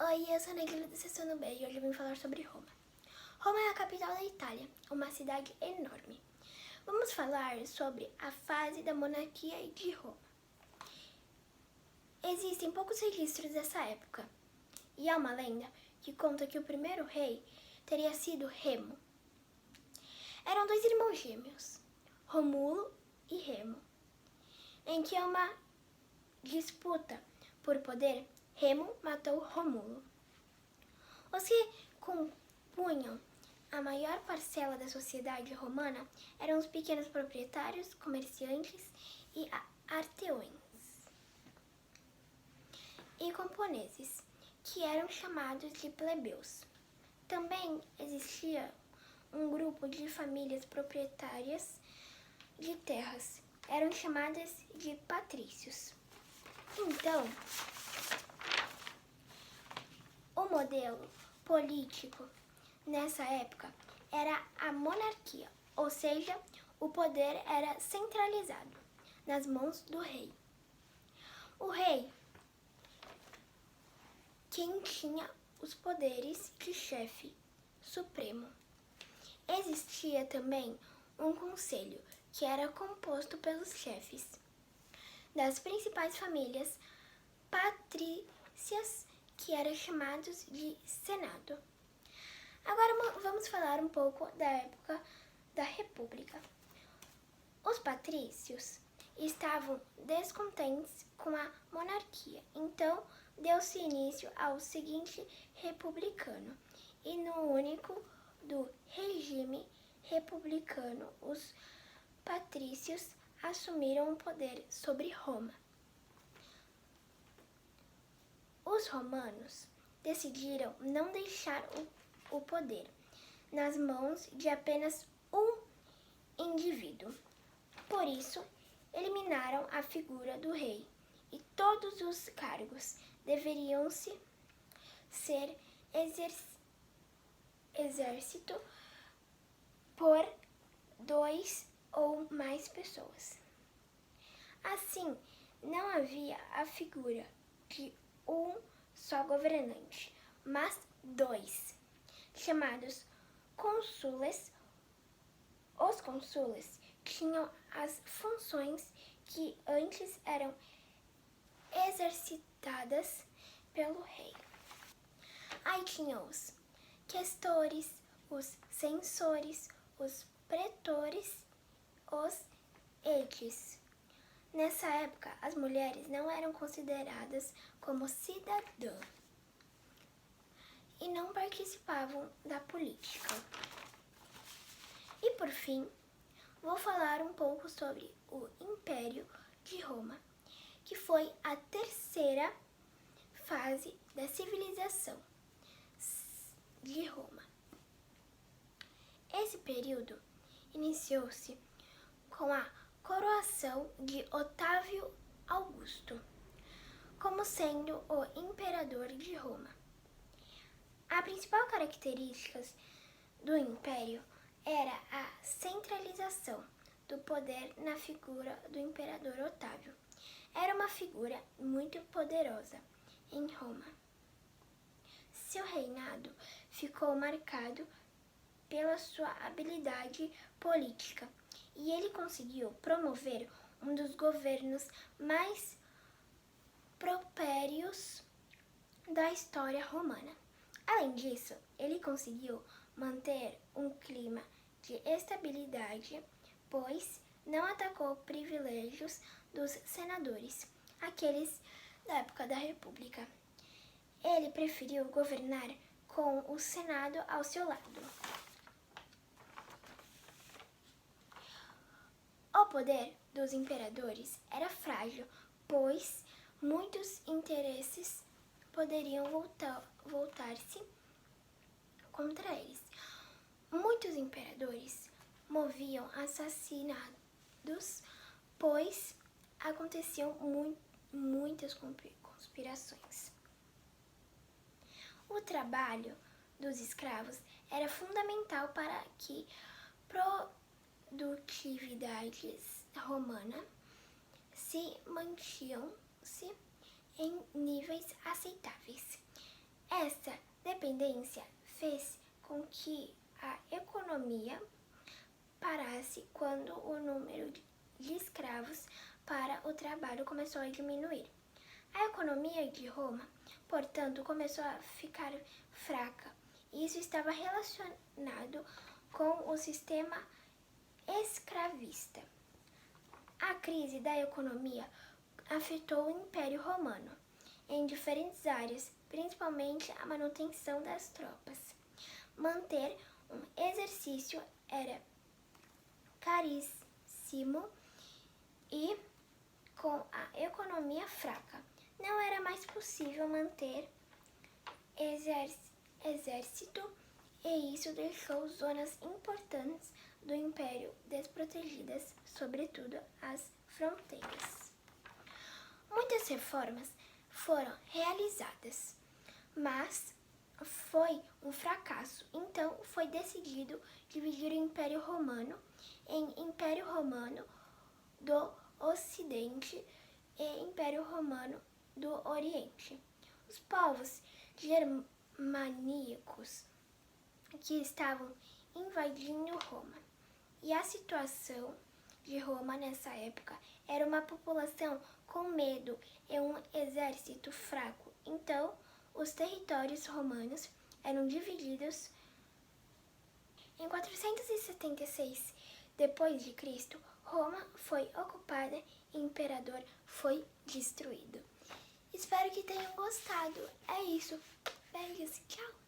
Oi, eu sou a Neguila do Sexto B e hoje eu vim falar sobre Roma. Roma é a capital da Itália, uma cidade enorme. Vamos falar sobre a fase da monarquia de Roma. Existem poucos registros dessa época, e há uma lenda que conta que o primeiro rei teria sido Remo. Eram dois irmãos gêmeos, Romulo e Remo, em que uma disputa por poder, Remo matou Romulo. Os que compunham a maior parcela da sociedade romana eram os pequenos proprietários, comerciantes e artesãos e camponeses, que eram chamados de plebeus. Também existia um grupo de famílias proprietárias de terras, eram chamadas de patrícios. Então, o modelo político nessa época era a monarquia, ou seja, o poder era centralizado nas mãos do rei. O rei, quem tinha os poderes de chefe supremo. Existia também um conselho que era composto pelos chefes das principais famílias patrícias, que eram chamados de Senado. Agora vamos falar um pouco da época da República. Os patrícios estavam descontentes com a monarquia, então deu-se início ao seguinte republicano, e no único do regime republicano, os patrícios assumiram o poder sobre Roma. Os romanos decidiram não deixar o poder nas mãos de apenas um indivíduo. Por isso, eliminaram a figura do rei e todos os cargos deveriam ser exército por 2 ou mais pessoas. Assim, não havia a figura de um só governante, mas 2, chamados cônsules. Os cônsules tinham as funções que antes eram exercitadas pelo rei. Aí tinha os questores, os censores, os pretores, os edes. Nessa época, as mulheres não eram consideradas como cidadãs e não participavam da política. E por fim, vou falar um pouco sobre o Império de Roma, que foi a terceira fase da civilização de Roma. Esse período iniciou-se com a coroação de Otávio Augusto como sendo o imperador de Roma. A principal característica do império era a centralização do poder na figura do imperador Otávio. Era uma figura muito poderosa em Roma. Seu reinado ficou marcado pela sua habilidade política e ele conseguiu promover um dos governos mais prósperos da história romana. Além disso, ele conseguiu manter um clima de estabilidade, pois não atacou privilégios dos senadores, aqueles da época da República. Ele preferiu governar com o Senado ao seu lado. O poder dos imperadores era frágil, pois muitos interesses poderiam voltar-se contra eles. Muitos imperadores moviam assassinatos, pois aconteciam muitas conspirações. O trabalho dos escravos era fundamental para que produtividade romana se mantinham-se em níveis aceitáveis. Essa dependência fez com que a economia parasse quando o número de escravos para o trabalho começou a diminuir. A economia de Roma, portanto, começou a ficar fraca. Isso estava relacionado com o sistema escravista. A crise da economia afetou o Império Romano em diferentes áreas, principalmente a manutenção das tropas. Manter um exercício era caríssimo e, com a economia fraca, não era mais possível manter exército e isso deixou zonas importantes do Império desprotegidas, sobretudo as fronteiras. Muitas reformas foram realizadas, mas foi um fracasso. Então foi decidido dividir o Império Romano em Império Romano do Ocidente e Império Romano do Oriente. Os povos germânicos que estavam invadindo Roma. E a situação de Roma nessa época era uma população com medo e um exército fraco. Então, os territórios romanos eram divididos. Em 476 depois de Cristo, Roma foi ocupada e o imperador foi destruído. Espero que tenham gostado. É isso. Beijos. Tchau.